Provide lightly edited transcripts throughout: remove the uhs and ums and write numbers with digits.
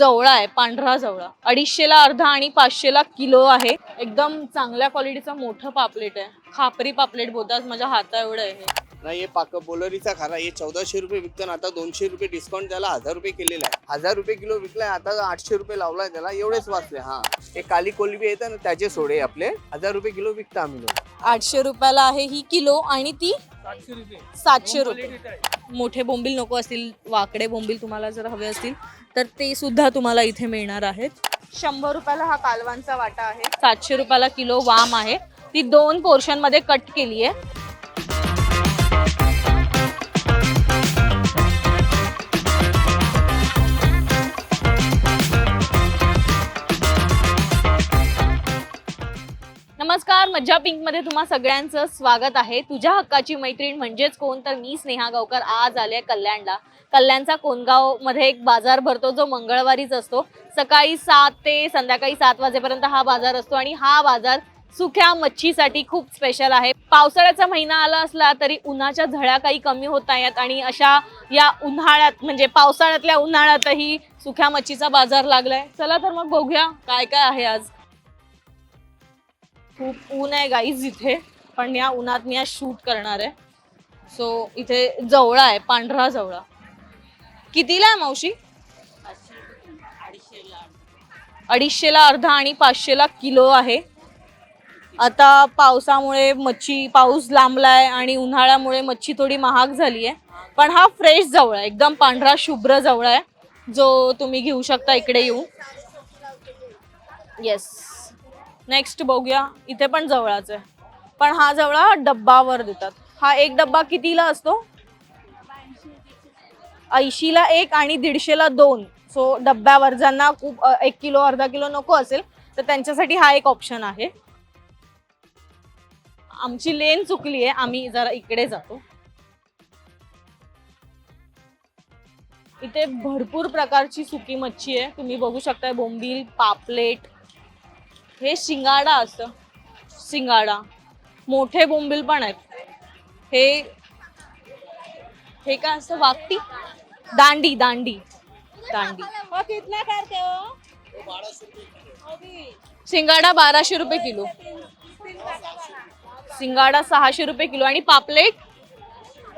जवळा आहे, पांढरा जवळा 250ला अर्धा आणि 500ला किलो आहे. एकदम चांगल्या क्वालिटीचा मोठं पापलेट आहे. खापरी पापलेट बोलतात, माझ्या हाता एवढं आहे. नाही हे पाक बोलरीचा खारा हे 1400 रुपये विकतो ना, आता 200 रुपये डिस्काउंट त्याला 1000 रुपये केलेला आहे. 1000 रुपये किलो विकलाय, आता 800 रुपये लावलाय त्याला, एवढेच वाचले. हा हे काली कोलबी येतं ना, त्याचे सोडे आपले 1000 रुपये किलो विकता आम्ही लोक. 800 रुपयाला आहे ही किलो आणि ती 700 रुपये. मोठे बोंबील नको असतील, वाकडे बोंबील तुम्हाला जर हवे असतील तर ते सुद्धा तुम्हाला इथे मिळणार आहेत. 100 रुपयाला हा कालवांचा वाटा आहे. 700 रुपयाला किलो वाम आहे. ती 2 पोर्शन मध्ये कट केली आहे. नमस्कार, मज्जा पिंक मध्ये तुम्हा सगळ्यांचं स्वागत आहे. तुझ्या हक्काची मैत्रीण म्हणजेच कोण, तर मी स्नेहा गावकर आज आले कल्याणला. कल्याणचा कोणगाव मध्ये एक बाजार भरतो जो मंगळवारीच असतो. सकाळी 7 ते संध्याकाळी 7 वाजेपर्यंत हा बाजार असतो आणि हा बाजार सुक्या मच्छीसाठी खूप स्पेशल आहे. पावसाळ्याचा महिना आला असला तरी उन्हाच्या झळा काही कमी होत नाहीत आणि अशा या उन्हाळ्यात म्हणजे पावसाळ्यातल्या उन्हाळ्यातही सुक्या मच्छीचा बाजार लागलाय. चला तर मग बघूया काय काय आहे आज. खूप ऊन आहे गाईज इथे, पण या उन्हात मी आज शूट करणार आहे. सो इथे जवळा आहे, पांढरा जवळा. कितीला आहे मावशी? 250ला अर्धा आणि 500ला किलो आहे. आता पावसामुळे पाऊस लांबलाय आणि उन्हाळ्यामुळे मच्छी थोडी महाग झाली आहे. पण हा फ्रेश जवळा आहे, एकदम पांढरा शुभ्र जवळा आहे, जो तुम्ही घेऊ शकता इकडे येऊन. येस, नेक्स्ट बघूया. इथे पण जवळाच आहे, पण हा जवळा डब्बावर देतात. हा एक डब्बा कितीला असतो? 80ला 1 आणि 150ला 2. सो डब्यावर ज्यांना खूप 1 किलो अर्धा किलो नको असेल तर त्यांच्यासाठी हा एक ऑप्शन आहे. आमची लेन चुकली आहे, आम्ही जरा इकडे जातो. इथे भरपूर प्रकारची सुकी मच्छी आहे, तुम्ही बघू शकता. बोंबील, पापलेट, हे शिंगाडा असतं, शिंगाडा. मोठे बोंबील पण आहेत. हे काय असतं? वाकटी, दांडी दांडी दांडी. शिंगाडा 1200 रुपये किलो. शिंगाडा 600 रुपये किलो आणि पापलेट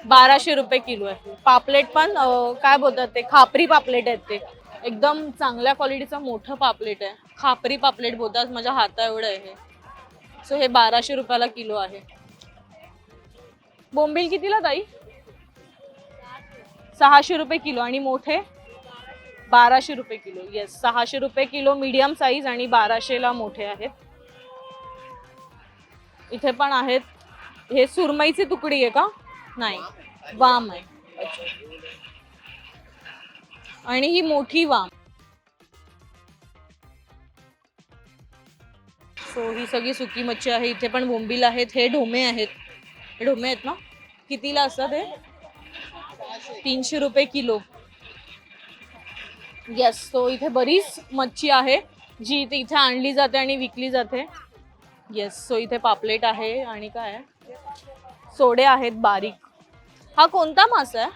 1200 रुपये किलो आहे. पापलेट पण काय बोलतात ते, खापरी पापलेट आहेत. ते एकदम चांगल्या क्वालिटीचं मोठं पापलेट आहे. खापरी पापलेट बोलतात, माझ्या हाता एवढं आहे. सो हे 1200 रुपयाला किलो आहे. बोंबील कितीला ताई? 600 रुपये किलो आणि मोठे 1200 रुपये किलो. येस, 600 रुपये किलो मीडियम साईज आणि 1200ला मोठे आहेत. इथे पण आहेत. हे सुरमईची तुकडी आहे का? नाही, वाम आहे. आणि ही मोठी वाम. सो ही सगळी सुकी मच्छी आहे. इथे पण बोंबील आहेत. हे ढोमे आहेत. हे ढोमे आहेत ना? कितीला असतात हे? 300 रुपये किलो. येस, सो इथे बरीच मच्छी आहे जी इथे आणली जाते आणि विकली जाते. येस, सो इथे पापलेट आहे आणि काय आहे, सोडे आहेत बारीक. हा कोणता मासा आहे?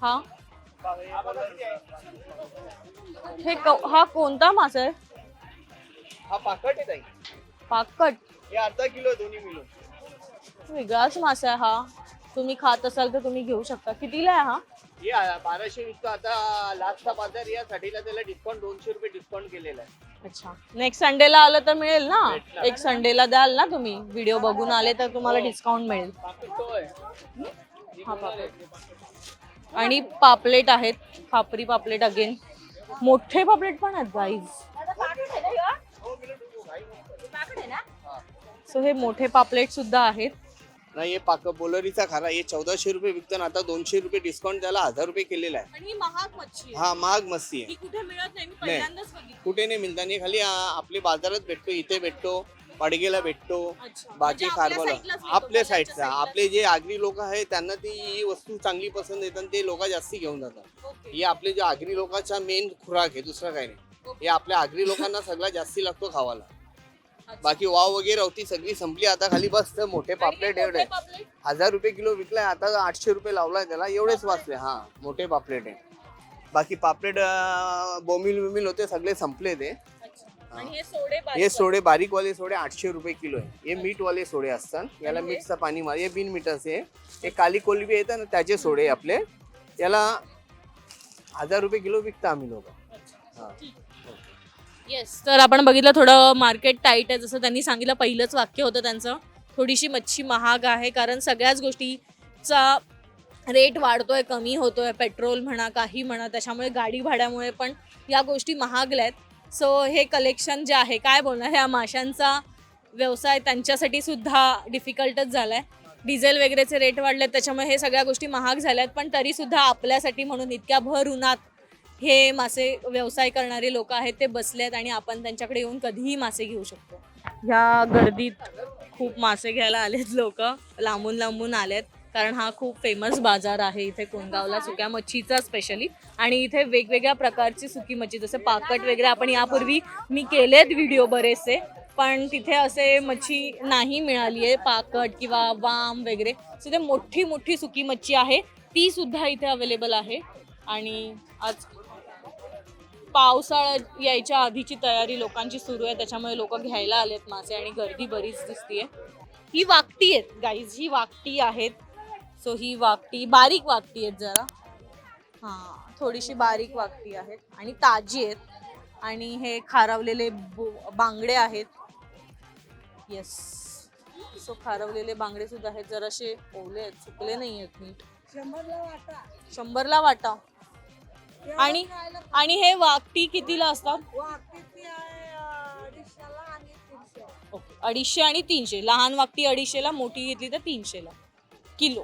हा हा कोणता मासा आहे? हा पाकट आहे ताई. पाकट हे अर्धा किलो दोन्ही मिळून. वेगळाच मासा आहे हा. तुम्ही खात असाल तर तुम्ही घेऊ शकता. कितीला आहे हा? हे 1200 विकतो. आता लास्टचा बाजार यासाठीला त्याला डिस्काउंट 200 रुपये डिस्काउंट केलेला आहे. अच्छा, नेक्स्ट संडेला आलं तर मिळेल ना? एक संडेला द्याल ना तुम्ही? व्हिडिओ बघून आले तर तुम्हाला डिस्काउंट मिळेल. हा पापलेट आणि पापलेट आहेत, खापरी पापलेट. अगेन मोठे पापलेट पण आहेत गाईज. सो हे मोठे पापलेट सुद्धा आहेत. नाही हे पाक बोलरीचा खारा हे 1400 रुपये विकतो ना, आता 200 रुपये डिस्काउंट त्याला 1000 रुपये केलेला आहे. आणि महाग मच्छी आहे. हा महाग मच्छी आहे. ही कुठे मिळत नाही, मी पहिल्यांदाच बघितली. कुठे नाही मिळत. आणि खाली आपले बाजारात भेटतो, इथे भेटतो, पाडगेला भेटतो, अच्छा. बाकी म्हणजे खारबाला आपल्या साईडलाच आपल्या मिळतो, साईडचा. साईडला. आपले जे आगरी लोक आहेत त्यांना ती ही वस्तू चांगली पसंत येतात, ते लोक जास्ती घेऊन जातात. ओके. ही आपले जे आगरी लोकांचा मेन खुराक आहे, दुसरा काही नाही. हे आपल्या आगरी लोकांना सगळ्यात जास्ती लागतो खावाला. अच्छा. बाकी वाव वगैरे होती सगळी संपली. आता खाली बस मोठे पापलेट एवढे मोठे पापलेट? 1000 रुपये किलो विकलाय, आता 800 रुपये लावलाय त्याला, एवढेच वाचले. हा मोठे पापलेट आहे. बाकी पापलेट बोंबील बिंबील होते सगळे संपले ते. आणि हे सोडे हे सोडे बारीकवाले सोडे 800 रुपये किलो आहे. हे मीठवाले सोडे असतात, याला मीठचं पाणी मार. हे बिन मीठाचे हे काली कोलबी येतात ना त्याचे सोडे आपले, याला 1000 रुपये किलो विकता आम्ही लोक. येस, तर आपण बघितलं थोडं मार्केट टाईट आहे, जसं त्यांनी सांगितलं. पहिलंच वाक्य होतं त्यांचं, थोडीशी मच्छी महाग आहे कारण सगळ्याच गोष्टीचा रेट वाढतोय, कमी होतोय, पेट्रोल म्हणा काही म्हणा, त्याच्यामुळे गाडी भाड्यामुळे पण या गोष्टी महागल्या आहेत. सो हे कलेक्शन जे आहे, काय बोलणार, ह्या माशांचा व्यवसाय त्यांच्यासाठी सुद्धा डिफिकल्टच झाला आहे. डिझेल वगैरेचे रेट वाढलेत, त्याच्यामुळे हे सगळ्या गोष्टी महाग झाल्यात. पण तरीसुद्धा आपल्यासाठी म्हणून इतक्या भर उन्हात हे मासे व्यवसाय करणारे लोक आहेत ते बसलेत आणि आपण त्यांच्याकडे येऊन कधीही मासे घेऊ शकतो. ह्या गर्दीत खूप मासे घ्यायला आलेत लोक, लांबून लांबून आलेत, कारण हा खूप फेमस बाजार आहे इथे कोणगावला सुक्या मच्छीचा स्पेशली. आणि इथे वेगवेगळ्या प्रकारची सुकी मच्छी, जसं पाकट वगैरे आपण यापूर्वी मी केलेत व्हिडिओ बरेचसे, पण तिथे असे मच्छी नाही मिळाली आहे, पाकट किंवा वाम वगैरे. सो ते मोठी मोठी सुकी मच्छी आहे, ती सुद्धा इथे अवेलेबल आहे. आणि आज पावसाळा यायच्या आधीची तयारी लोकांची सुरू आहे, त्याच्यामुळे लोक घ्यायला आलेत मासे आणि गर्दी बरीच दिसतीये. ही वाकटी आहेत गाईज, ही वाकटी आहेत. सो ही वाकटी बारीक वाकटी आहेत जरा, हां थोडीशी बारीक वाकटी आहेत आणि ताजी आहेत. आणि हे खारवलेले बांगडे आहेत. येस, सो खारवलेले बांगडे सुद्धा आहेत, जराशे ओले आहेत, सुकले नाही आहेत नीट. 100ला वाटा. आणि आणि हे वाकटी कितीला असतात? ओके, 250 आणि 300. लहान वाकटी 250ला, मोठी घेतली तर 300ला किलो.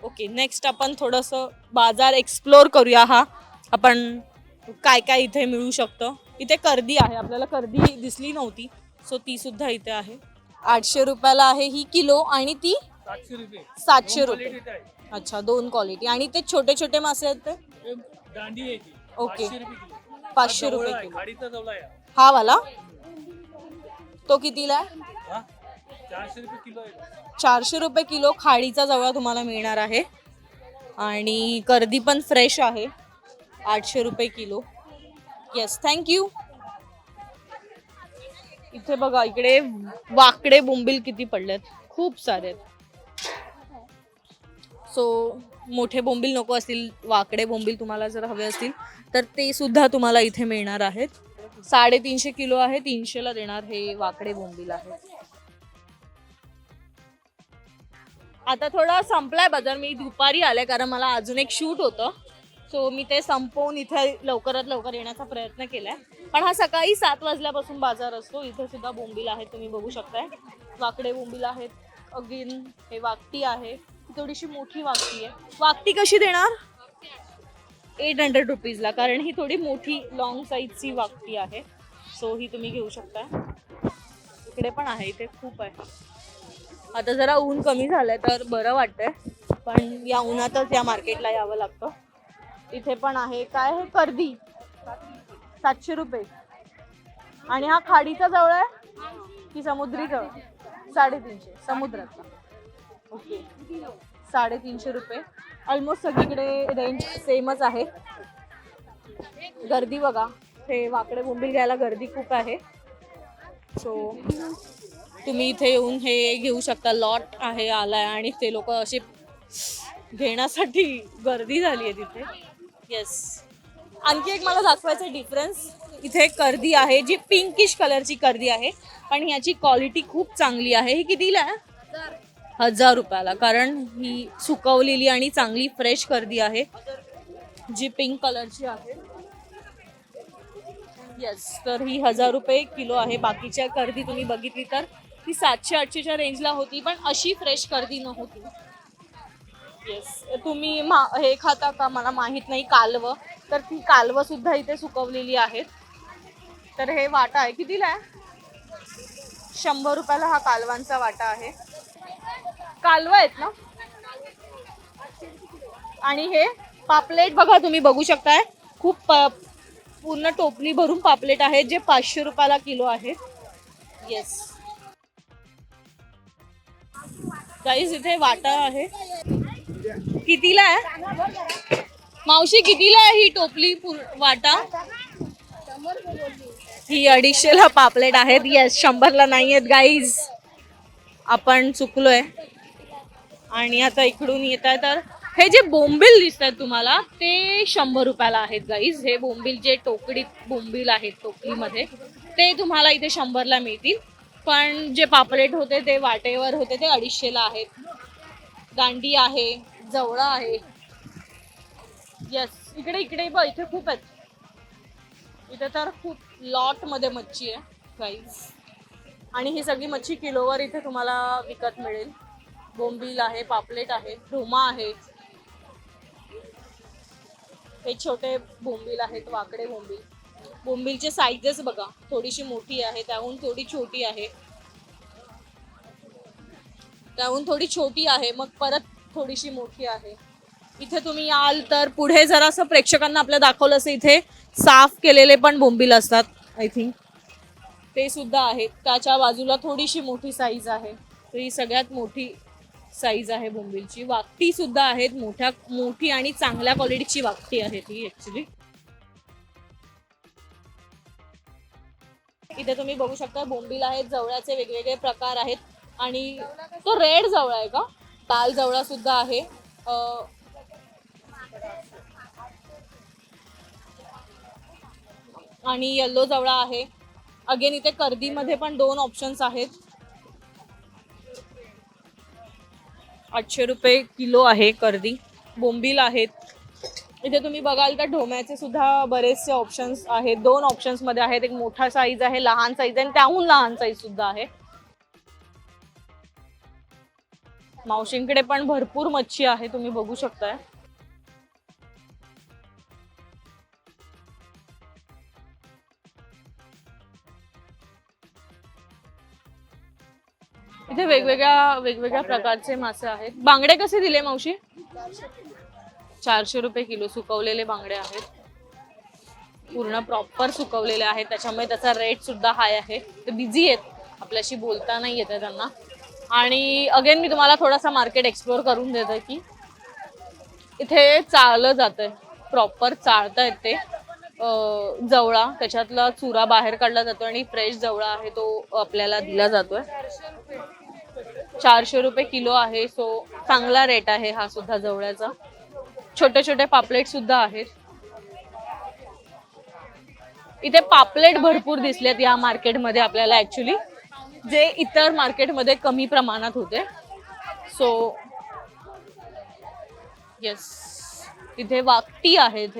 ओके, नेक्स्ट आपण थोडंसं बाजार एक्सप्लोर करूया. हा आपण काय काय इथे मिळू शकतं. इथे कर्दी आहे, आपल्याला कर्दी दिसली नव्हती, सो ती सुद्धा इथे आहे. 800 रुपयाला आहे ही किलो आणि ती 700 रुपये. अच्छा, 2 क्वालिटी. आणि ते छोटे छोटे मासे आहेत ते ओके 500 रुपये किलो. हा वाला तो कितीला आहे? 400 रुपये किलो खाडीचा जवळ तुम्हाला मिळणार आहे. आणि कर्दी पण फ्रेश आहे, 800 रुपये किलो. Yes, thank you. इथे बघा, इकडे वाकडे बोंबील किती पडलेत, खूप सारे आहेत. सो मोठे बोंबील नको असतील, वाकडे बोंबील तुम्हाला जर हवे असतील तर ते सुद्धा तुम्हाला इथे मिळणार आहेत. 350 किलो आहे, 300ला देणार हे वाकडे बोंबील आहेत. आता थोडा संपलाय बाजार, मी दुपारी आले कारण मला अजून एक शूट होतं, सो मी ते संपवून इथे लवकरात लवकर येण्याचा प्रयत्न केलाय. पण हा सकाळी 7 वाजल्यापासून बाजार असतो. इथे सुद्धा बोंबील आहेत, तुम्ही बघू शकताय, वाकडे बोंबील आहेत. अगेन हे वाकटी आहे, थोडीशी मोठी वाकटी आहे. वाकटी कशी देणार? 800 रुपीजला, कारण ही थोडी मोठी लॉंग साईजची वाकटी आहे. सो ही तुम्ही घेऊ शकता. इकडे पण आहे, इथे खूप आहे. आता जरा ऊन कमी झालंय तर बरं वाटतंय, पण या उन्हातच या मार्केटला यावं लागतं. इथे पण आहे, काय हे कर्दी 700 रुपये. आणि हा खाडीचा जवळ आहे की समुद्री जवळ? 350 समुद्राचा. ओके, 350 रुपये. ऑलमोस्ट सगळीकडे रेंज सेमच आहे. गर्दी बघा, हे वाकडे बोंबील घ्यायला गर्दी खूप आहे. सो तुम्ही इथे येऊन हे घेऊ शकता. लॉट आहे आलाय आणि ते लोक असे घेण्यासाठी गर्दी झाली आहे तिथे. येस, आणखी एक मला दाखवायचं डिफरन्स. इथे कर्दी आहे जी पिंकिश कलरची कर्दी आहे, पण ह्याची क्वालिटी खूप चांगली आहे. ही कितीला आहे? 1000 रुपयाला, कारण ही सुकवलेली आणि चांगली फ्रेश कर्दी आहे जी पिंक कलरची आहे. येस, तर ही 1000 रुपये किलो आहे. बाकीच्या कर्दी तुम्ही बघितली तर ती 700-800च्या रेंजला होती, पण अशी फ्रेश कर्दी नव्हती. येस, तुम्ही हे खाता का मला माहित नाही, कालवं, तर ती कालवं सुद्धा इथे सुकवलेली आहेत. तर हे वाटा आहे, कितीला आहे? 100 रुपयाला हा कालवांचा वाटा आहे. कालवा आहेत ना. आणि हे पापलेट बघा, तुम्ही बघू शकताय, खूप पूर्ण टोपली भरून पापलेट आहेत जे 500 रुपयाला किलो आहेत. येस गाईज, इथे वाटा आहे, कितीला आहे? मावशी कितीला आहे ही टोपली वाटा? ही 250ला पापलेट आहेत. येस, 100ला नाही आहेत गाईज, आपण चुकलोय. आणि आता इकडून येत आहे तर हे जे बोंबील दिसत आहेत तुम्हाला ते 100 रुपयाला आहेत गाईज. हे बोंबील जे टोकडीत बोंबील आहेत टोकरीमध्ये ते तुम्हाला इथे 100ला मिळतील. पण जे पापलेट होते ते वाटेवर होते ते 250ला आहेत. गांडी आहे, जवळा आहे. येस, इकडे इकडे बघ, इथे खूप आहेत. इथे तर खूप लॉट मध्ये मच्छी आहे गाईज. आणि ही सगळी मच्छी किलोवर इथे तुम्हाला विकत मिळेल. बोंबील आहे, पापलेट आहे, ढोमा आहे. हे छोटे बोंबील आहेत, वाकडे बोंबील. बोंबीलचे साईजेस बघा, थोडीशी मोठी आहे, त्याहून थोडी छोटी आहे, त्याहून थोडी छोटी आहे, मग परत थोडीशी मोठी आहे. इथे तुम्ही याल तर पुढे जरासं प्रेक्षकांना आपल्या दाखवलं असं इथे साफ केलेले पण बोंबील असतात आय थिंक, ते सुद्धा आहेत. त्याच्या बाजूला थोडीशी मोठी साईज आहे, तर ही सगळ्यात मोठी साईज आहे बोंबीलची. वाकटी सुद्धा आहेत, मोठी आणि चांगल्या क्वालिटीची वाकटी आहे ती ऍक्च्युली. इथे तुम्ही बघू शकता बोंबील आहेत, जवळाचे वेगवेगळे प्रकार आहेत. आणि तो रेड जवळा आहे का? लाल जवळा सुद्धा आहे. आणि येल्लो जवळा आहे. अगेन इथे कर्दीमध्ये पण 2 ऑप्शन्स आहेत. 800 रुपये किलो आहे कर्दी. बोंबील आहेत. इथे तुम्ही बघाल तर ढोम्याचे सुद्धा बरेचसे ऑप्शन्स आहेत. 2 ऑप्शन्स मध्ये आहेत. एक मोठा साईज आहे, लहान साईज आहे, आणि त्याहून लहान साईज सुद्धा आहे. मावशींकडे पण भरपूर मच्छी आहे, तुम्ही बघू शकताय. इथे वेगवेगळ्या प्रकारचे मासे आहेत. बांगडे कसे दिले मावशी? 400 रुपये किलो. सुकवलेले बांगडे आहेत, पूर्ण प्रॉपर सुकवलेले आहेत, त्याच्यामुळे त्याचा रेट सुद्धा हाय आहे. ते बिझी आहेत, आपल्याशी बोलता नाही येते त्यांना. आणि अगेन मी तुम्हाला थोडासा मार्केट एक्सप्लोर करून देते की इथे चाललं जातंय, प्रॉपर चालता येते. जवळा, त्याच्यातला चुरा बाहेर काढला जातो आणि फ्रेश जवळा आहे तो आपल्याला दिला जातोय. 400 रुपये किलो आहे, सो चांगला रेट आहे हा सुद्धा जवळ्याचा. छोटे छोटे पापलेट सुद्धा आहेत. इथे पापलेट भरपूर दिसलेत या मार्केटमध्ये आपल्याला ऍक्च्युली, जे इतर मार्केटमध्ये कमी प्रमाणात होते. सो येस, इथे वाकटी आहेत.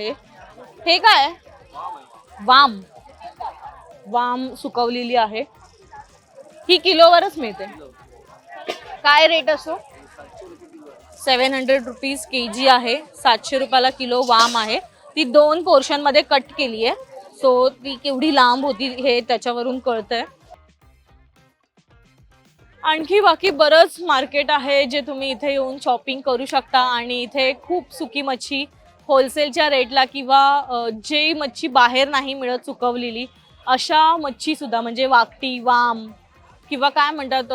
हे काय? वाम सुकवलेली आहे. ही किलोवरच मिळते. काय रेट असो? 700 रुपीज केजी आहे. 700 रुपयाला किलो वाम आहे. ती 2 पोर्शन मध्ये कट केली आहे, सो ती केवढी लांब होती हे त्याच्यावरून कळतंय. आणखी बाकी बरंच मार्केट आहे जे तुम्ही इथे येऊन शॉपिंग करू शकता. आणि इथे खूप सुकी मच्छी होलसेलच्या रेटला किंवा जे मच्छी बाहेर नाही मिळत सुकवलेली अशा मच्छी सुद्धा, म्हणजे वाकटी, वाम किंवा काय म्हणतात,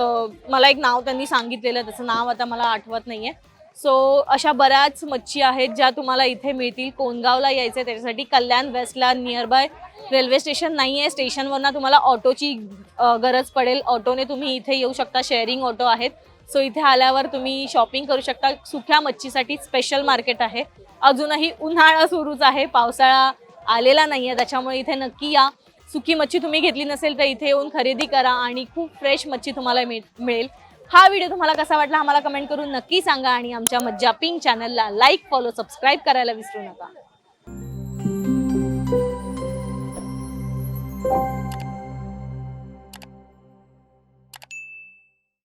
मला एक नाव त्यांनी सांगितलेलं, त्याचं नाव आता मला आठवत नाहीये. सो अशा बऱ्याच मच्छी आहेत ज्या तुम्हाला इथे मिळतील. कोणगावला यायचं त्याच्यासाठी कल्याण वेस्टला नियर बाय रेल्वे स्टेशन नाही आहे. स्टेशनवरनं तुम्हाला ऑटोची गरज पडेल. ऑटोने तुम्ही इथे येऊ शकता, शेअरिंग ऑटो आहेत. सो इथे आल्यावर तुम्ही शॉपिंग करू शकता. सुक्या मच्छीसाठी स्पेशल मार्केट आहे. अजूनही उन्हाळा सुरूच आहे, पावसाळा आलेला नाही आहे, त्याच्यामुळे इथे नक्की या. सुकी मच्छी तुम्ही घेतली नसेल तर इथे येऊन खरेदी करा आणि खूप फ्रेश मच्छी तुम्हाला मिळेल. हा व्हिडिओ तुम्हाला कसा वाटला आम्हाला कमेंट करून नक्की सांगा. आणि आमच्या मज्जा पिंक चॅनलला लाईक, फॉलो, सबस्क्राईब करायला विसरू नका.